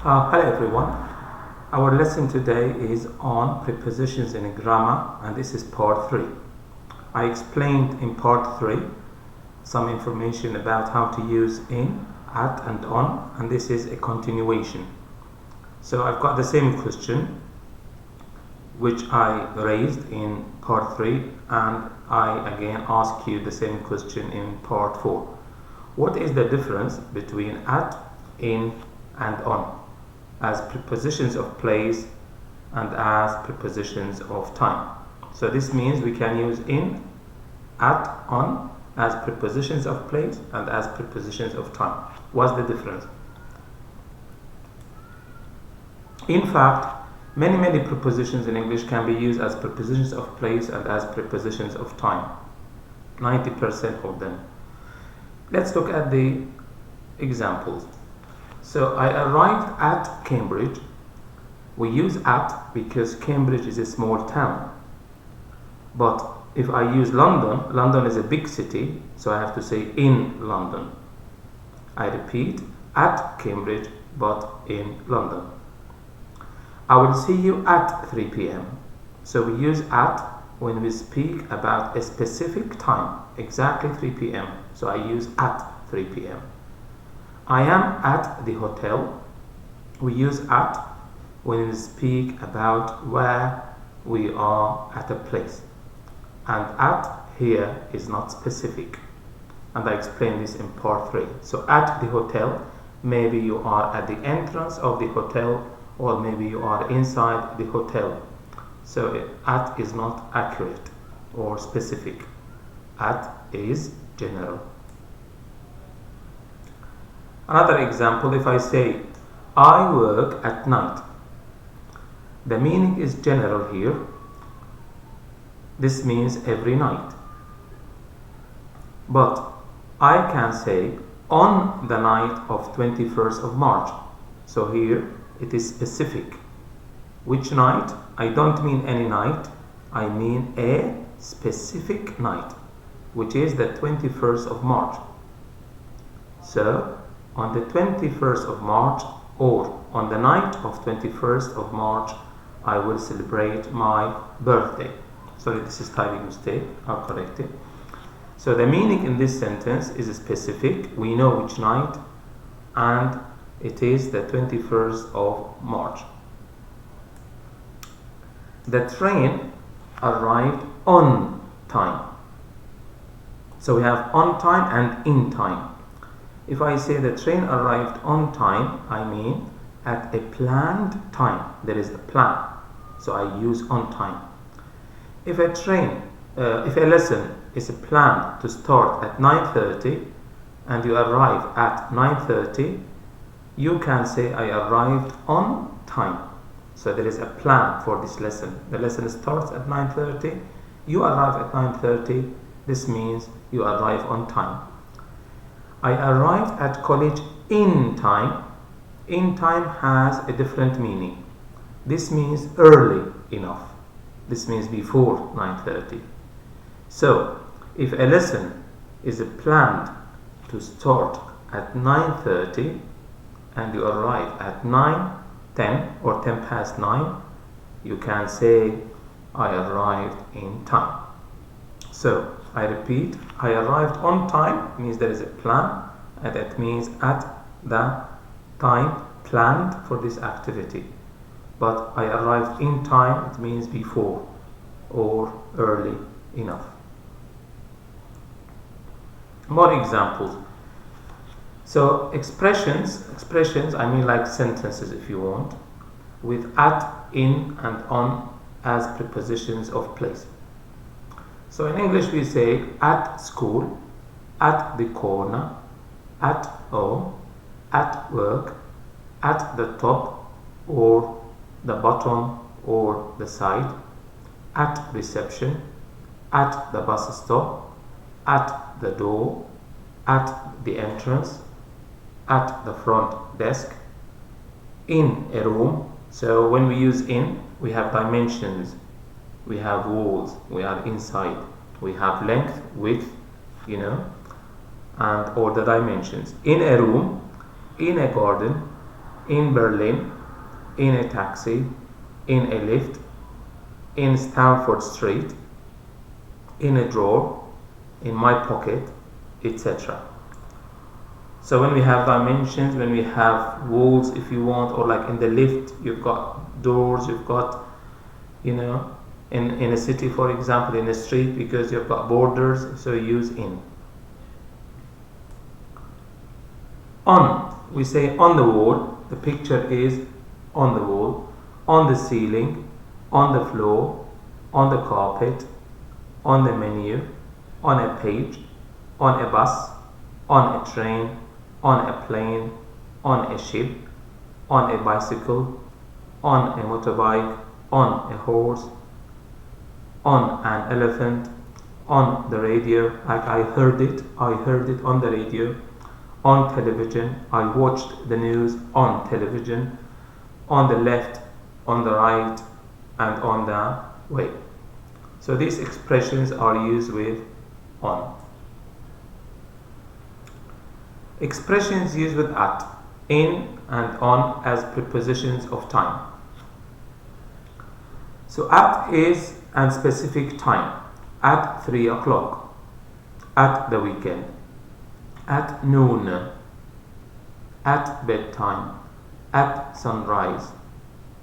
Hello everyone. Our lesson today is on prepositions in grammar, and this is part 3. I explained in part 3 some information about how to use in, at and on, and this is a continuation. So I've got the same question which I raised in part 3, and I again ask you the same question in part 4. What is the difference between at, in and on as prepositions of place and as prepositions of time? So this means we can use in, at, on as prepositions of place and as prepositions of time. What's the difference? In fact, many prepositions in English can be used as prepositions of place and as prepositions of time. 90% of them. Let's look at the examples. So I arrived at Cambridge. We use at because Cambridge is a small town. But if I use London, London is a big city, so I have to say in London. I repeat, at Cambridge, but in London. I will see you at 3 p.m. So we use at when we speak about a specific time, exactly 3 p.m. So I use at 3 p.m. I am at the hotel. We use at when we speak about where we are at a place. And at here is not specific. And I explained this in part 3. So at the hotel, maybe you are at the entrance of the hotel, or maybe you are inside the hotel. So at is not accurate or specific. At is general. Another example, if I say, I work at night. The meaning is general here. This means every night. But I can say, on the night of 21st of March. So here it is specific. Which night? I don't mean any night. I mean a specific night, which is the 21st of March. So on the 21st of March, or on the night of 21st of March, I will celebrate my birthday. Sorry, this is typing mistake. I'll correct it. So the meaning in this sentence is specific. We know which night, and it is the 21st of March. The train arrived on time. So we have on time and in time. If I say the train arrived on time, I mean at a planned time. There is a plan. So I use on time. If a lesson is planned to start at 9:30 and you arrive at 9:30, you can say I arrived on time. So there is a plan for this lesson. The lesson starts at 9:30. You arrive at 9:30. This means you arrive on time. I arrived at college in time. In time has a different meaning. This means early enough. This means before 9:30. So if a lesson is planned to start at 9:30 and you arrive at 9:10 or 10 past 9, you can say I arrived in time. So I repeat, I arrived on time means there is a plan, and that means at the time planned for this activity. But I arrived in time, it means before or early enough. More examples. So expressions, I mean like sentences if you want, with at, in and on as prepositions of place. So in English we say at school, at the corner, at home, at work, at the top or the bottom or the side, at reception, at the bus stop, at the door, at the entrance, at the front desk, in a room. So when we use in, we have dimensions. We have walls, we are inside, we have length, width, and all the dimensions. In a room, in a garden, in Berlin, in a taxi, in a lift, in Stamford Street, in a drawer, in my pocket, etc. So when we have dimensions, when we have walls, if you want, or like in the lift, you've got doors, you've got, in a city, for example, in a street, because you've got borders, so use in. On, we say on the wall, the picture is on the wall, on the ceiling, on the floor, on the carpet, on the menu, on a page, on a bus, on a train, on a plane, on a ship, on a bicycle, on a motorbike, on a horse, on an elephant, on the radio, like I heard it on the radio, on television, I watched the news on television, on the left, on the right, and on the way. So these expressions are used with on. Expressions used with at, in, and on as prepositions of time. So at is a specific time, at 3 o'clock, at the weekend, at noon, at bedtime, at sunrise,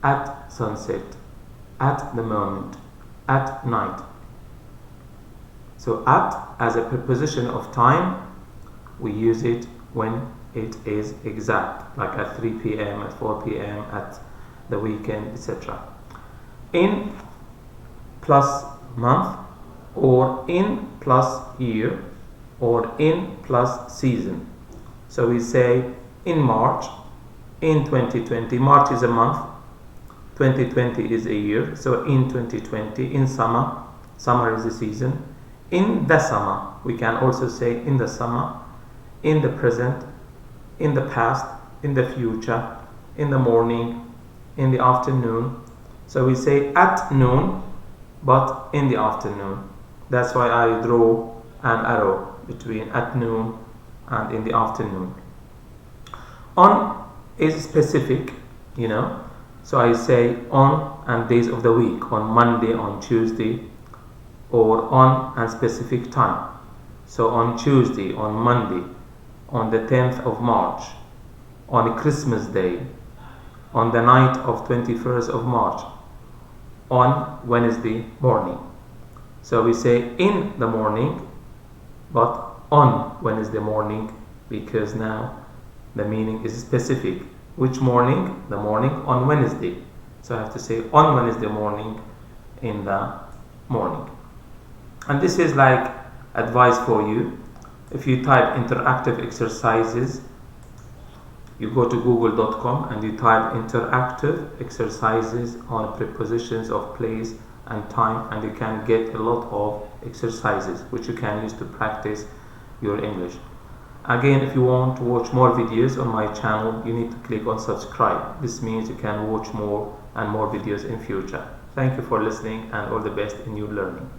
at sunset, at the moment, at night. So at as a preposition of time, we use it when it is exact, like at 3 p.m., at 4 p.m., at the weekend, etc. In plus month, or in plus year, or in plus season. So we say in March, in 2020, March is a month, 2020 is a year, so in 2020, in summer, summer is a season, in the summer, we can also say in the summer, in the present, in the past, in the future, in the morning, in the afternoon. So we say at noon, but in the afternoon. That's why I draw an arrow between at noon and in the afternoon. On is specific, so I say on and days of the week, on Monday, on Tuesday, or on and specific time. So on Tuesday, on Monday, on the 10th of March, on Christmas Day, on the night of 21st of March, on Wednesday morning. So we say in the morning, but on Wednesday morning, because now the meaning is specific. Which morning? The morning on Wednesday. So I have to say on Wednesday morning, in the morning. And this is like advice for you. If you type interactive exercises, you go to google.com and you type interactive exercises on prepositions of place and time, and you can get a lot of exercises which you can use to practice your English. Again, if you want to watch more videos on my channel, you need to click on subscribe. This means you can watch more and more videos in future. Thank you for listening, and all the best in your learning.